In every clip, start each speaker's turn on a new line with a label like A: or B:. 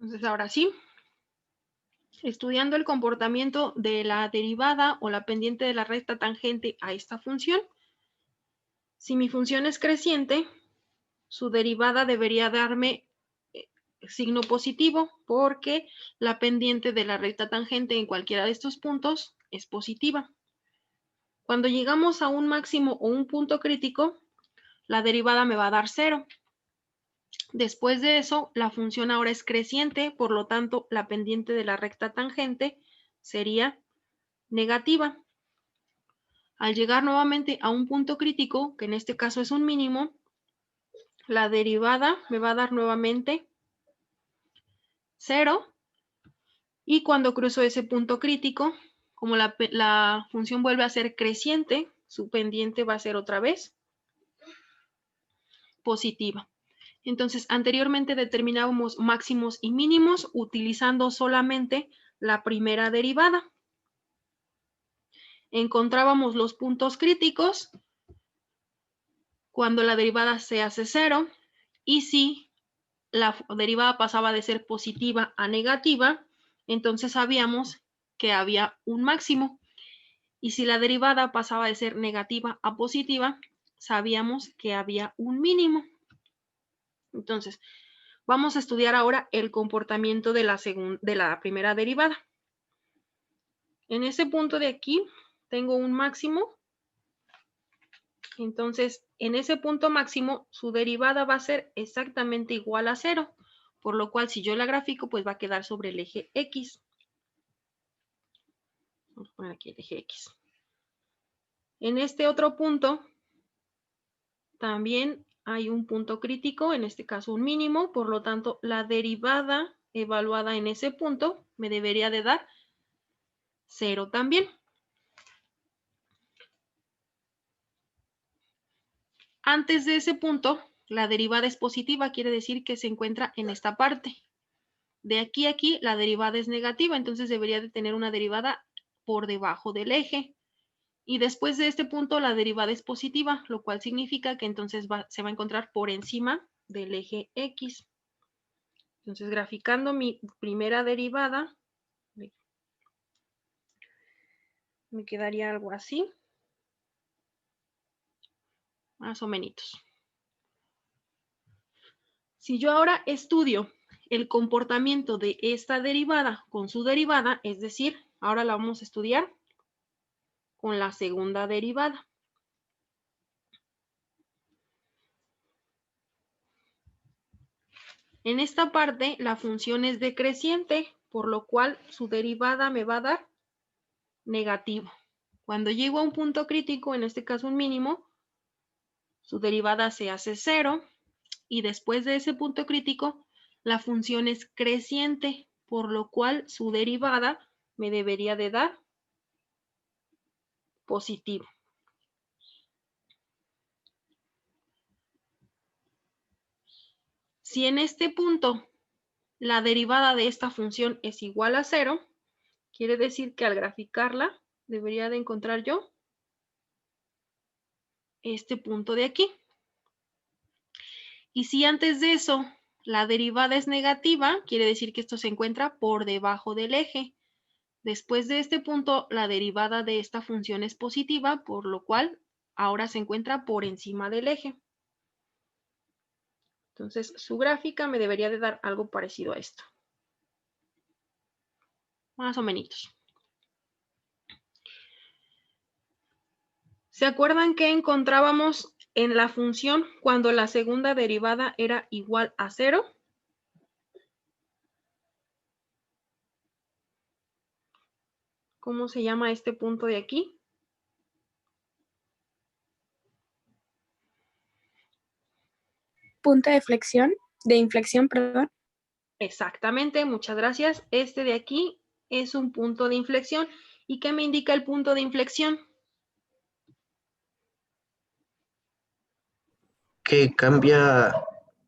A: Entonces, ahora sí, estudiando el comportamiento de la derivada o la pendiente de la recta tangente a esta función, si mi función es creciente, su derivada debería darme signo positivo porque la pendiente de la recta tangente en cualquiera de estos puntos es positiva. Cuando llegamos a un máximo o un punto crítico, la derivada me va a dar 0. Después de eso, la función ahora es creciente, por lo tanto, la pendiente de la recta tangente sería negativa. Al llegar nuevamente a un punto crítico, que en este caso es un mínimo, la derivada me va a dar nuevamente 0. Y cuando cruzo ese punto crítico, como la función vuelve a ser creciente, su pendiente va a ser otra vez positiva. Entonces, anteriormente determinábamos máximos y mínimos utilizando solamente la primera derivada. Encontrábamos los puntos críticos cuando la derivada se hace 0 y si la derivada pasaba de ser positiva a negativa, entonces sabíamos que había un máximo. Y si la derivada pasaba de ser negativa a positiva, sabíamos que había un mínimo. Entonces, vamos a estudiar ahora el comportamiento de la primera derivada. En ese punto de aquí tengo un máximo. Entonces, en ese punto máximo, su derivada va a ser exactamente igual a 0, por lo cual si yo la grafico, pues va a quedar sobre el eje X. Vamos a poner aquí el eje X. En este otro punto, también hay un punto crítico, en este caso un mínimo, por lo tanto, la derivada evaluada en ese punto me debería de dar 0 también. Antes de ese punto, la derivada es positiva, quiere decir que se encuentra en esta parte. De aquí a aquí, la derivada es negativa, entonces debería de tener una derivada por debajo del eje. Y después de este punto, la derivada es positiva, lo cual significa que entonces se va a encontrar por encima del eje X. Entonces, graficando mi primera derivada, me quedaría algo así, más o menos. Si yo ahora estudio el comportamiento de esta derivada con su derivada, es decir, ahora la vamos a estudiar con la segunda derivada. En esta parte, la función es decreciente, por lo cual su derivada me va a dar negativo. Cuando llego a un punto crítico, en este caso un mínimo, su derivada se hace 0 y después de ese punto crítico, la función es creciente, por lo cual su derivada me debería de dar positivo. Si en este punto la derivada de esta función es igual a 0, quiere decir que al graficarla debería de encontrar yo este punto de aquí. Y si antes de eso la derivada es negativa, quiere decir que esto se encuentra por debajo del eje. Después de este punto, la derivada de esta función es positiva, por lo cual ahora se encuentra por encima del eje. Entonces, su gráfica me debería de dar algo parecido a esto. Más o menos. ¿Se acuerdan que encontrábamos en la función cuando la segunda derivada era igual a 0? ¿Cómo se llama este punto de aquí?
B: Punto de inflexión, perdón.
A: Exactamente, muchas gracias. Este de aquí es un punto de inflexión. ¿Y qué me indica el punto de inflexión?
C: Que cambia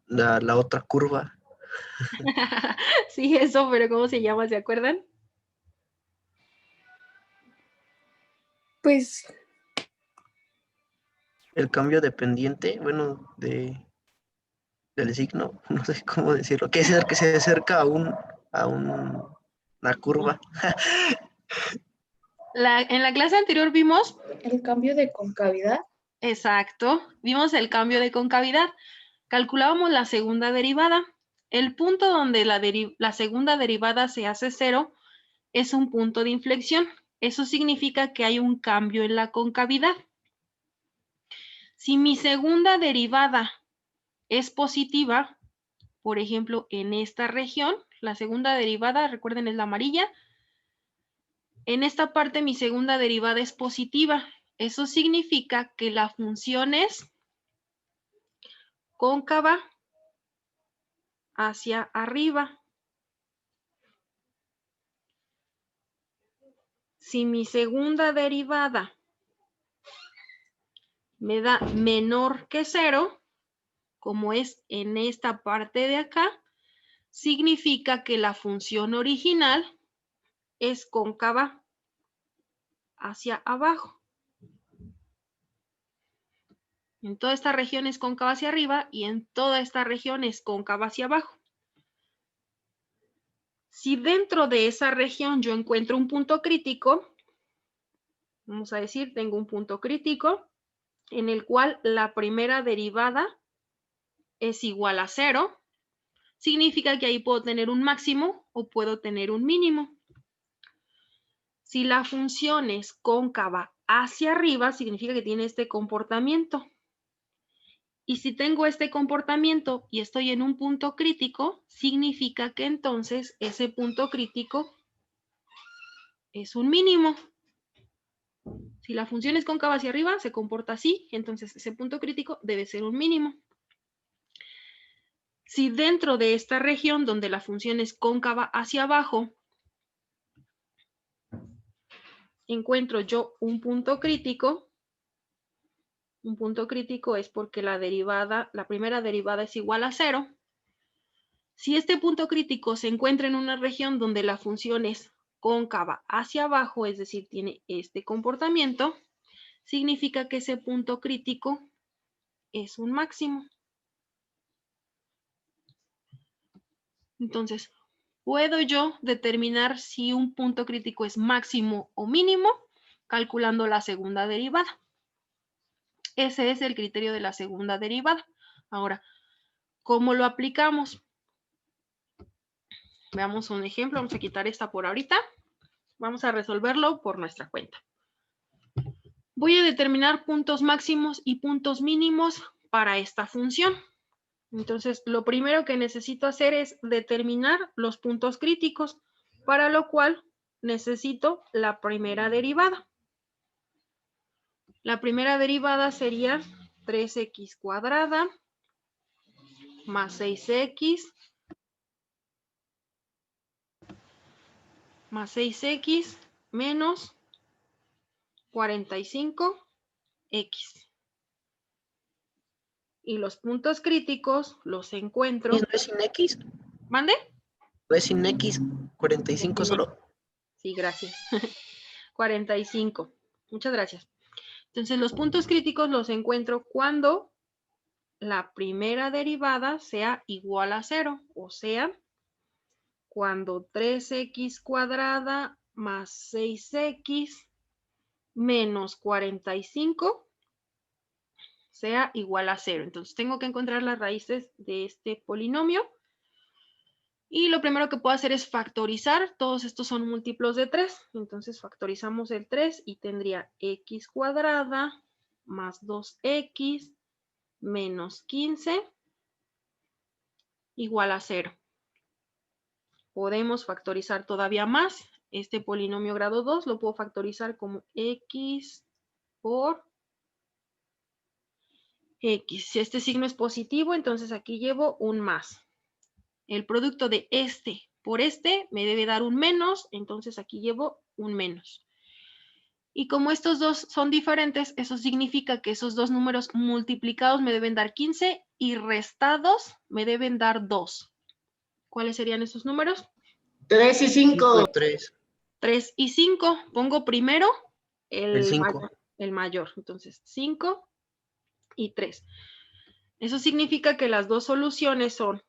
C: la otra curva.
A: Sí, eso, pero ¿cómo se llama? ¿Se acuerdan?
B: Pues
C: El cambio de pendiente, bueno, de... del signo, no sé cómo decirlo, que es el que se acerca a una curva.
A: En la clase anterior vimos,
B: El cambio de concavidad.
A: exacto, vimos el cambio de concavidad. Calculábamos la segunda derivada. El punto donde la segunda derivada se hace 0 es un punto de inflexión. Eso significa que hay un cambio en la concavidad. Si mi segunda derivada es positiva, por ejemplo, en esta región, la segunda derivada, recuerden, es la amarilla. En esta parte mi segunda derivada es positiva. Eso significa que la función es cóncava hacia arriba. Si mi segunda derivada me da menor que 0, como es en esta parte de acá, significa que la función original es cóncava hacia abajo. En toda esta región es cóncava hacia arriba y en toda esta región es cóncava hacia abajo. Si dentro de esa región yo encuentro un punto crítico, vamos a decir, tengo un punto crítico en el cual la primera derivada es igual a 0, significa que ahí puedo tener un máximo o puedo tener un mínimo. Si la función es cóncava hacia arriba, significa que tiene este comportamiento. Y si tengo este comportamiento y estoy en un punto crítico, significa que entonces ese punto crítico es un mínimo. Si la función es cóncava hacia arriba, se comporta así, entonces ese punto crítico debe ser un mínimo. Si dentro de esta región donde la función es cóncava hacia abajo, encuentro yo un punto crítico es porque la primera derivada es igual a 0. Si este punto crítico se encuentra en una región donde la función es cóncava hacia abajo, es decir, tiene este comportamiento, significa que ese punto crítico es un máximo. Entonces, ¿puedo yo determinar si un punto crítico es máximo o mínimo? Calculando la segunda derivada. Ese es el criterio de la segunda derivada. Ahora, ¿cómo lo aplicamos? Veamos un ejemplo. Vamos a quitar esta por ahorita. Vamos a resolverlo por nuestra cuenta. Voy a determinar puntos máximos y puntos mínimos para esta función. Entonces, lo primero que necesito hacer es determinar los puntos críticos, para lo cual necesito la primera derivada. La primera derivada sería 3x cuadrada más 6x menos 45x. Y los puntos críticos los encuentro.
C: ¿Y no es sin X?
A: ¿Mande?
C: ¿No es sin X? 45 solo.
A: Sí, gracias. 45. Muchas gracias. Entonces, los puntos críticos los encuentro cuando la primera derivada sea igual a 0, o sea, cuando 3x cuadrada más 6x menos 45 sea igual a 0. Entonces, tengo que encontrar las raíces de este polinomio. Y lo primero que puedo hacer es factorizar. Todos estos son múltiplos de 3. Entonces, factorizamos el 3 y tendría x cuadrada más 2x menos 15 igual a 0. Podemos factorizar todavía más. Este polinomio grado 2 lo puedo factorizar como x por x. Si este signo es positivo, entonces aquí llevo un más. El producto de este por este me debe dar un menos, entonces aquí llevo un menos. Y como estos dos son diferentes, eso significa que esos dos números multiplicados me deben dar 15 y restados me deben dar 2. ¿Cuáles serían esos números?
D: 3 y 5.
C: 3.
A: 3 y 5. Pongo primero
C: El 5.
A: el mayor. Entonces, 5 y 3. Eso significa que las dos soluciones son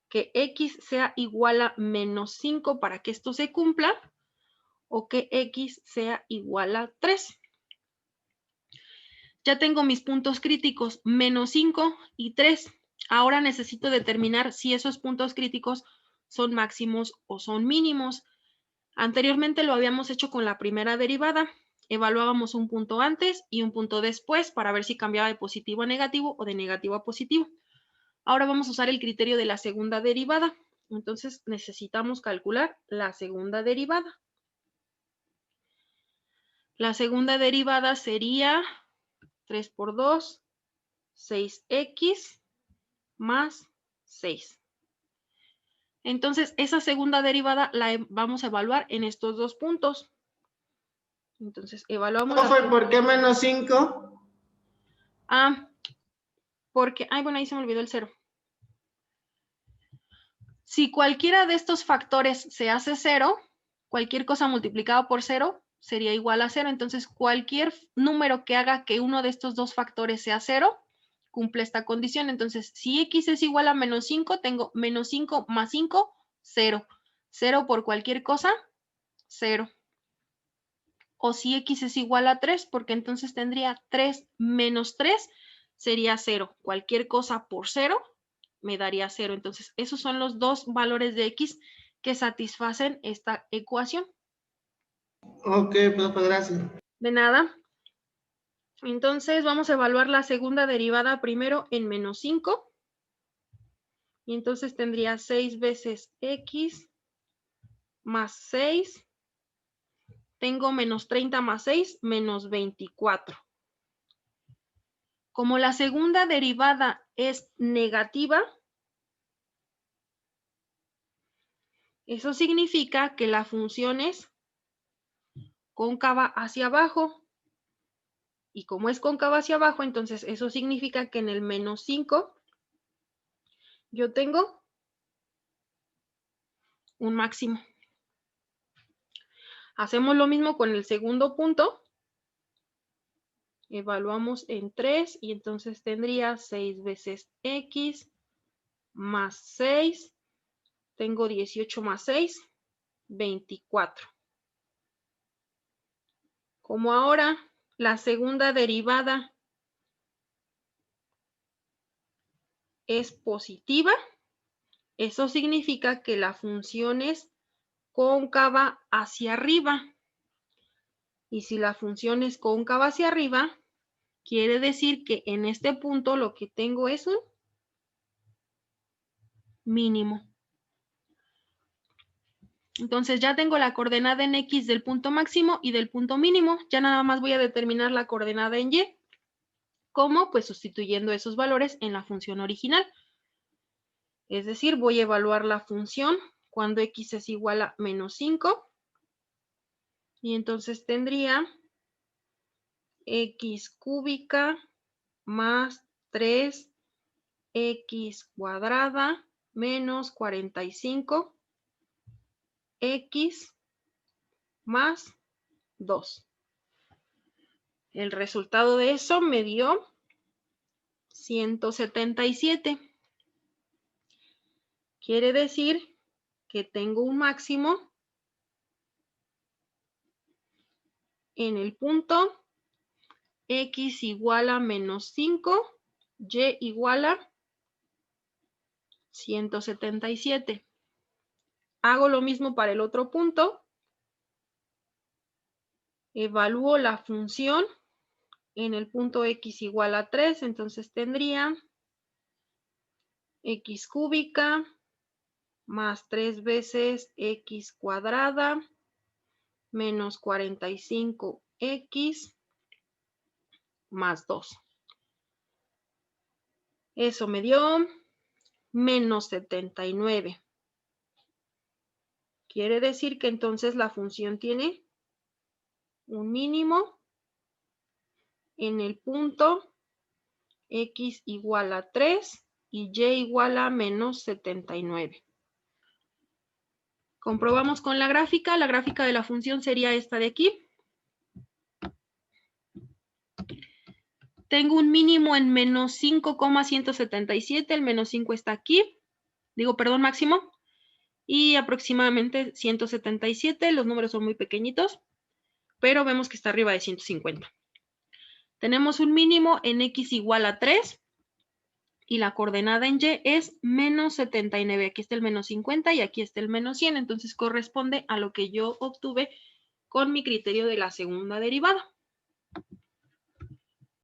A: que x sea igual a menos 5 para que esto se cumpla, o que x sea igual a 3. Ya tengo mis puntos críticos, menos 5 y 3. Ahora necesito determinar si esos puntos críticos son máximos o son mínimos. Anteriormente lo habíamos hecho con la primera derivada. Evaluábamos un punto antes y un punto después para ver si cambiaba de positivo a negativo o de negativo a positivo. Ahora vamos a usar el criterio de la segunda derivada. Entonces necesitamos calcular la segunda derivada. La segunda derivada sería 3 por 2, 6x más 6. Entonces, esa segunda derivada la vamos a evaluar en estos dos puntos. Entonces, evaluamos.
D: Profe, ¿por qué menos 5?
A: Porque, bueno, ahí se me olvidó el 0. Si cualquiera de estos factores se hace 0, cualquier cosa multiplicada por 0 sería igual a 0. Entonces, cualquier número que haga que uno de estos dos factores sea 0, cumple esta condición. Entonces, si x es igual a menos 5, tengo menos 5 más 5, 0. 0 por cualquier cosa, 0. O si x es igual a 3, porque entonces tendría 3 menos 3, sería 0. Cualquier cosa por 0 me daría 0. Entonces, esos son los dos valores de x que satisfacen esta ecuación.
D: Ok, profe, gracias.
A: De nada. Entonces, vamos a evaluar la segunda derivada primero en menos 5. Y entonces tendría 6 veces x más 6. Tengo menos 30 más 6, menos 24. Como la segunda derivada es negativa, eso significa que la función es cóncava hacia abajo. Y como es cóncava hacia abajo, entonces eso significa que en el menos 5 yo tengo un máximo. Hacemos lo mismo con el segundo punto. Evaluamos en 3 y entonces tendría 6 veces x más 6. Tengo 18 más 6, 24. Como ahora la segunda derivada es positiva, eso significa que la función es cóncava hacia arriba. Y si la función es cóncava hacia arriba, quiere decir que en este punto lo que tengo es un mínimo. Entonces ya tengo la coordenada en x del punto máximo y del punto mínimo. Ya nada más voy a determinar la coordenada en y. ¿Cómo? Pues sustituyendo esos valores en la función original. Es decir, voy a evaluar la función cuando x es igual a menos 5. Y entonces tendría x cúbica más 3x cuadrada menos 45 x más 2. El resultado de eso me dio 177. Quiere decir que tengo un máximo en el punto x igual a menos 5, y igual a 177. Hago lo mismo para el otro punto. Evalúo la función en el punto x igual a 3, entonces tendría x cúbica más 3 veces x cuadrada menos 45x más 2. Eso me dio menos 79. Quiere decir que entonces la función tiene un mínimo en el punto x igual a 3 y y igual a menos 79. Comprobamos con la gráfica de la función sería esta de aquí. tengo un mínimo en menos 5,177, el menos 5 está aquí, máximo, y aproximadamente 177, los números son muy pequeñitos, pero vemos que está arriba de 150. Tenemos un mínimo en x igual a 3, y la coordenada en y es menos 79, aquí está el menos 50 y aquí está el menos 100, entonces corresponde a lo que yo obtuve con mi criterio de la segunda derivada.